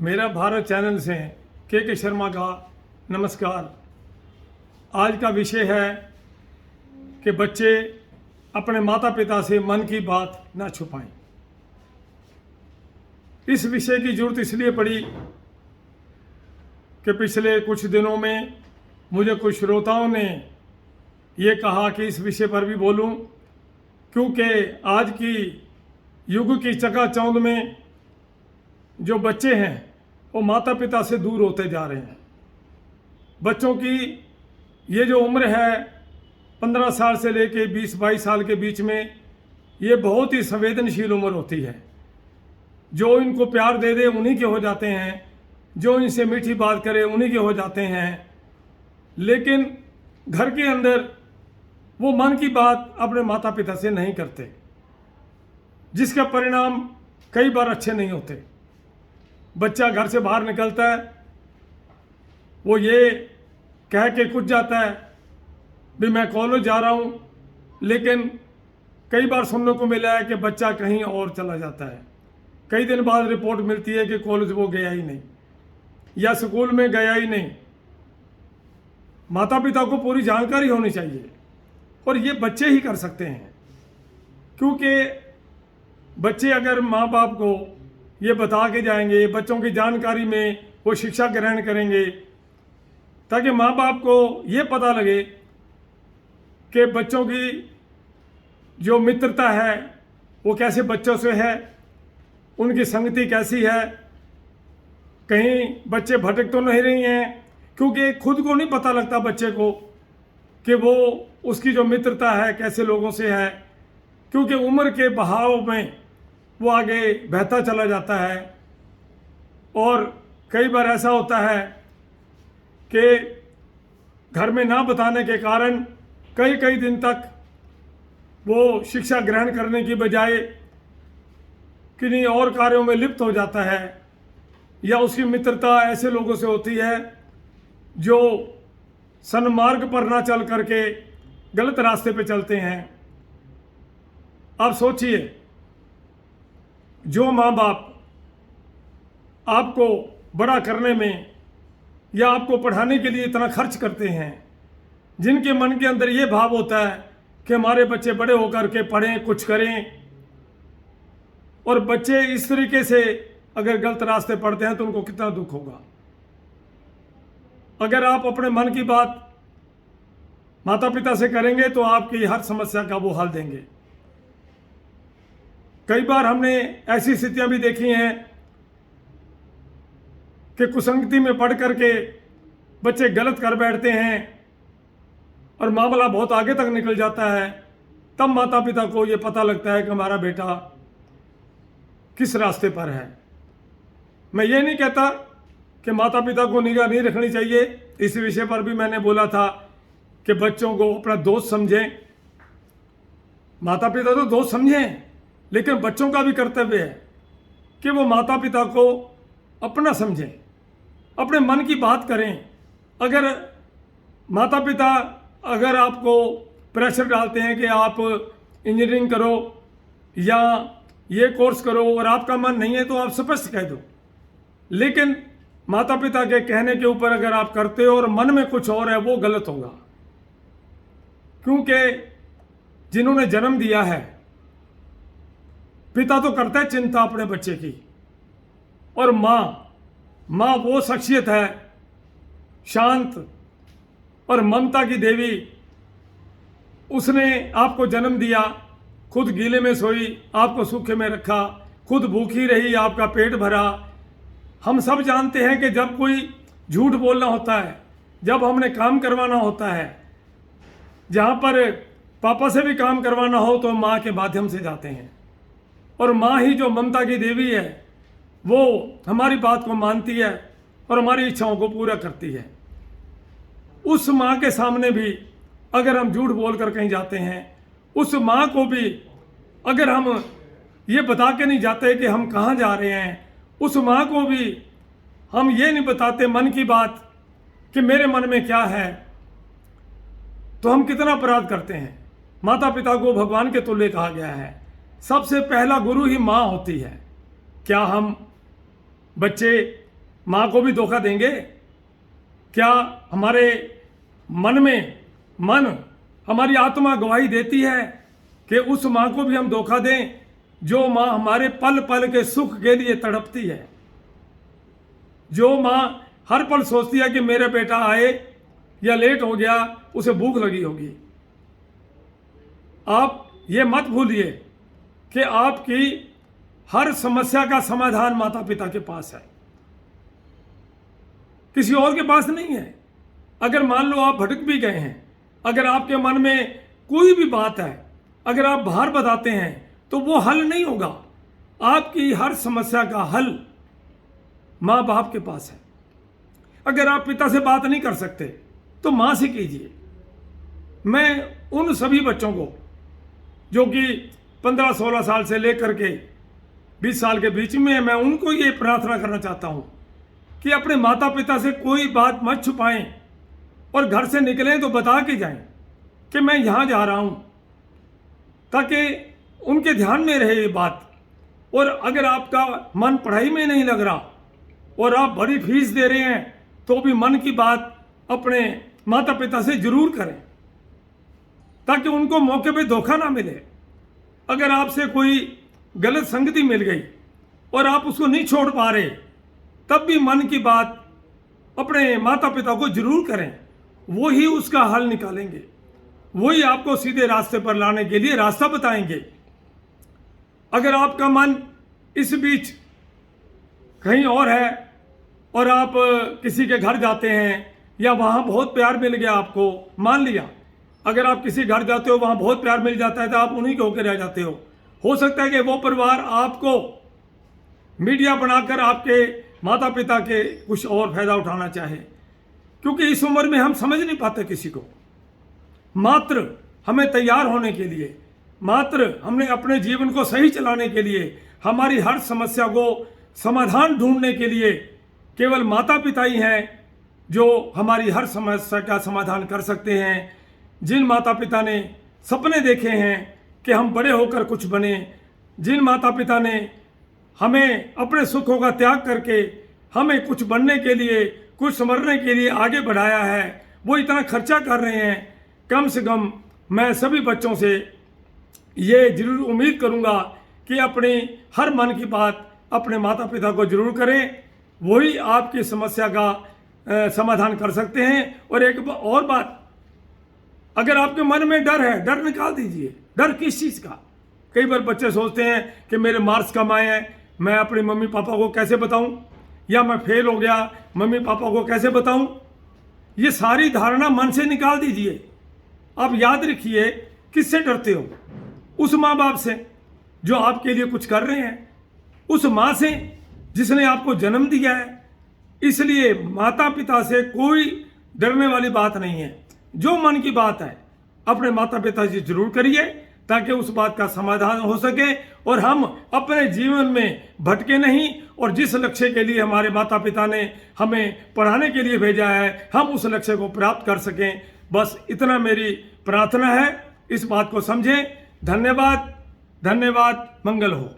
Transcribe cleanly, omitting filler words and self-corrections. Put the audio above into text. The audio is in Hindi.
मेरा भारत चैनल से के शर्मा का नमस्कार। आज का विषय है कि बच्चे अपने माता पिता से मन की बात ना छुपाएं। इस विषय की जरूरत इसलिए पड़ी कि पिछले कुछ दिनों में मुझे कुछ श्रोताओं ने ये कहा कि इस विषय पर भी बोलूं, क्योंकि आज की युग की चकाचौंध में जो बच्चे हैं वो माता पिता से दूर होते जा रहे हैं। बच्चों की ये जो उम्र है 15 साल से लेके 20-22 साल के बीच में, ये बहुत ही संवेदनशील उम्र होती है। जो इनको प्यार दे दे उन्हीं के हो जाते हैं, जो इनसे मीठी बात करे उन्हीं के हो जाते हैं। लेकिन घर के अंदर वो मन की बात अपने माता पिता से नहीं करते, जिसका परिणाम कई बार अच्छे नहीं होते। बच्चा घर से बाहर निकलता है, वो ये कह के कुछ जाता है भी मैं कॉलेज जा रहा हूँ, लेकिन कई बार सुनने को मिला है कि बच्चा कहीं और चला जाता है। कई दिन बाद रिपोर्ट मिलती है कि कॉलेज वो गया ही नहीं या स्कूल में गया ही नहीं। माता पिता को पूरी जानकारी होनी चाहिए और ये बच्चे ही कर सकते हैं, क्योंकि बच्चे अगर माँ बाप को ये बता के जाएंगे, बच्चों की जानकारी में वो शिक्षा ग्रहण करेंगे, ताकि माँ बाप को ये पता लगे कि बच्चों की जो मित्रता है वो कैसे बच्चों से है, उनकी संगति कैसी है, कहीं बच्चे भटक तो नहीं रही हैं। क्योंकि खुद को नहीं पता लगता बच्चे को कि वो उसकी जो मित्रता है कैसे लोगों से है, क्योंकि उम्र के बहाव में वो आगे बहता चला जाता है। और कई बार ऐसा होता है कि घर में ना बताने के कारण कई कई दिन तक वो शिक्षा ग्रहण करने की बजाय किन्हीं और कार्यों में लिप्त हो जाता है, या उसकी मित्रता ऐसे लोगों से होती है जो सन्मार्ग पर ना चल करके गलत रास्ते पे चलते हैं। आप सोचिए, जो माँ बाप आपको बड़ा करने में या आपको पढ़ाने के लिए इतना खर्च करते हैं, जिनके मन के अंदर ये भाव होता है कि हमारे बच्चे बड़े होकर के पढ़ें, कुछ करें, और बच्चे इस तरीके से अगर गलत रास्ते पढ़ते हैं तो उनको कितना दुख होगा। अगर आप अपने मन की बात माता पिता से करेंगे तो आपकी हर समस्या का वो हल देंगे। कई बार हमने ऐसी स्थितियां भी देखी हैं कि कुसंगति में पढ़ करके बच्चे गलत कर बैठते हैं और मामला बहुत आगे तक निकल जाता है। तब माता पिता को ये पता लगता है कि हमारा बेटा किस रास्ते पर है। मैं ये नहीं कहता कि माता पिता को निगाह नहीं रखनी चाहिए। इस विषय पर भी मैंने बोला था कि बच्चों को अपना दोस्त समझें। माता पिता तो दोस्त समझें, लेकिन बच्चों का भी कर्तव्य है कि वो माता पिता को अपना समझें, अपने मन की बात करें। अगर माता पिता अगर आपको प्रेशर डालते हैं कि आप इंजीनियरिंग करो या ये कोर्स करो और आपका मन नहीं है, तो आप स्पष्ट कह दो। लेकिन माता पिता के कहने के ऊपर अगर आप करते हो और मन में कुछ और है, वो गलत होगा। क्योंकि जिन्होंने जन्म दिया है, पिता तो करता है चिंता अपने बच्चे की, और माँ वो शख्सियत है शांत और ममता की देवी। उसने आपको जन्म दिया, खुद गीले में सोई, आपको सूखे में रखा, खुद भूखी रही, आपका पेट भरा। हम सब जानते हैं कि जब कोई झूठ बोलना होता है, जब हमने काम करवाना होता है, जहाँ पर पापा से भी काम करवाना हो, तो माँ के माध्यम से जाते हैं। और माँ ही जो ममता की देवी है, वो हमारी बात को मानती है और हमारी इच्छाओं को पूरा करती है। उस माँ के सामने भी अगर हम झूठ बोलकर कहीं जाते हैं, उस माँ को भी अगर हम ये बता के नहीं जाते कि हम कहाँ जा रहे हैं, उस माँ को भी हम ये नहीं बताते मन की बात कि मेरे मन में क्या है, तो हम कितना अपराध करते हैं। माता पिता को भगवान के तुल्य कहा गया है। सबसे पहला गुरु ही माँ होती है। क्या हम बच्चे माँ को भी धोखा देंगे? क्या हमारे मन हमारी आत्मा गवाही देती है कि उस माँ को भी हम धोखा दें जो माँ हमारे पल पल के सुख के लिए तड़पती है, जो माँ हर पल सोचती है कि मेरा बेटा आए या लेट हो गया, उसे भूख लगी होगी। आप ये मत भूलिए कि आपकी हर समस्या का समाधान माता पिता के पास है, किसी और के पास नहीं है। अगर मान लो आप भटक भी गए हैं, अगर आपके मन में कोई भी बात है, अगर आप बाहर बताते हैं तो वो हल नहीं होगा। आपकी हर समस्या का हल माँ बाप के पास है। अगर आप पिता से बात नहीं कर सकते तो माँ से कीजिए। मैं उन सभी बच्चों को जो कि 15-16 साल से लेकर के 20 साल के बीच में, मैं उनको ये प्रार्थना करना चाहता हूँ कि अपने माता पिता से कोई बात मत छुपाएं और घर से निकलें तो बता के जाएं कि मैं यहाँ जा रहा हूँ, ताकि उनके ध्यान में रहे ये बात। और अगर आपका मन पढ़ाई में नहीं लग रहा और आप बड़ी फीस दे रहे हैं तो भी मन की बात अपने माता पिता से जरूर करें, ताकि उनको मौके पे धोखा ना मिले। अगर आपसे कोई गलत संगति मिल गई और आप उसको नहीं छोड़ पा रहे, तब भी मन की बात अपने माता पिता को जरूर करें। वो ही उसका हल निकालेंगे, वही आपको सीधे रास्ते पर लाने के लिए रास्ता बताएंगे। अगर आपका मन इस बीच कहीं और है और आप किसी के घर जाते हैं या वहाँ बहुत प्यार मिल गया आपको, मान लिया अगर आप किसी घर जाते हो वहाँ बहुत प्यार मिल जाता है तो आप उन्हीं के होकर रह जाते हो सकता है कि वो परिवार आपको मीडिया बनाकर आपके माता पिता के कुछ और फायदा उठाना चाहे, क्योंकि इस उम्र में हम समझ नहीं पाते किसी को। मात्र हमें तैयार होने के लिए, मात्र हमने अपने जीवन को सही चलाने के लिए, हमारी हर समस्या को समाधान ढूंढने के लिए केवल माता पिता ही हैं जो हमारी हर समस्या का समाधान कर सकते हैं। जिन माता पिता ने सपने देखे हैं कि हम बड़े होकर कुछ बने, जिन माता पिता ने हमें अपने सुखों का त्याग करके हमें कुछ बनने के लिए, कुछ संवरने के लिए आगे बढ़ाया है, वो इतना खर्चा कर रहे हैं। कम से कम मैं सभी बच्चों से ये जरूर उम्मीद करूंगा कि अपनी हर मन की बात अपने माता पिता को जरूर करें, वही आपकी समस्या का समाधान कर सकते हैं। और एक और बात, अगर आपके मन में डर है, डर निकाल दीजिए। डर किस चीज़ का? कई बार बच्चे सोचते हैं कि मेरे मार्क्स कम आए हैं, मैं अपने मम्मी पापा को कैसे बताऊं, या मैं फेल हो गया, मम्मी पापा को कैसे बताऊं। ये सारी धारणा मन से निकाल दीजिए। आप याद रखिए, किससे डरते हो? उस माँ बाप से जो आपके लिए कुछ कर रहे हैं, उस माँ से जिसने आपको जन्म दिया है। इसलिए माता पिता से कोई डरने वाली बात नहीं है। जो मन की बात है अपने माता पिता से जरूर करिए, ताकि उस बात का समाधान हो सके और हम अपने जीवन में भटके नहीं, और जिस लक्ष्य के लिए हमारे माता पिता ने हमें पढ़ाने के लिए भेजा है, हम उस लक्ष्य को प्राप्त कर सकें। बस इतना मेरी प्रार्थना है, इस बात को समझें। धन्यवाद, धन्यवाद। मंगल हो।